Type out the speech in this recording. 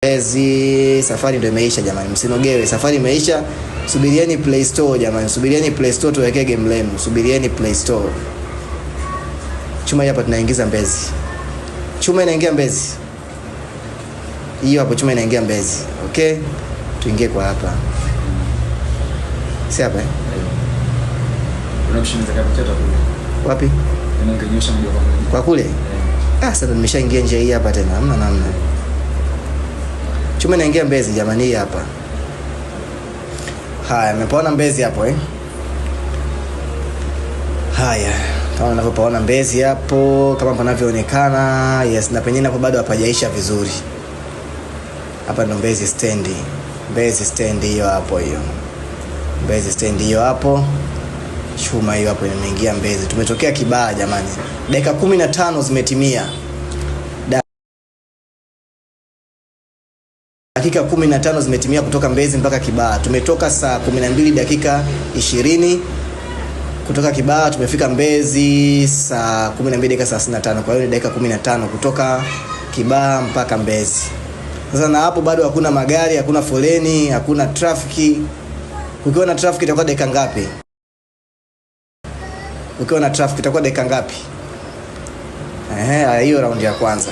Mbezi, safari ndio imeisha jamani, msinogewe, safari imeisha. Subirieni Play Store jamani, subirieni Play Store tuwekee game lenu, subirieni Play Store. Chuma hapa tunaingiza Mbezi. Chuma inaingia Mbezi. Hiyo hapo chuma inaingia Mbezi. Okay? Tuingie kwa hapa. Si hapa eh? Unakishiniza kapita kule. Wapi? Unangenyosha moja kwa moja. Kwa kule? Sasa nimeshaingia nje hii hapa tena. Hamna namna. Chuma inaingia Mbezi jamani, hii hapa. Haya, mmepaona Mbezi hapo eh? Haya, kama unavyopaona Mbezi hapo, kama panavyoonekana, yes, na penyewe hapo bado hapajaisha vizuri. Hapa ndo Mbezi stand. Mbezi stand hiyo hapo hiyo. Mbezi stand hiyo hapo. Chuma hiyo hapo imeingia Mbezi. Tumetokea Kibaha jamani. Dakika 15 zimetimia. Dakika 15 zimetimia kutoka Mbezi mpaka Kibaha. Tumetoka saa 12 dakika 20 kutoka Kibaha, tumefika Mbezi saa 12 dakika 35. Kwa hiyo ni dakika 15 kutoka Kibaha mpaka Mbezi. Sasa na hapo bado hakuna magari, hakuna foleni, hakuna trafiki. Ukiwa na trafiki itakuwa dakika ngapi? Ukiwa na trafiki itakuwa dakika ngapi? Hiyo round ya kwanza.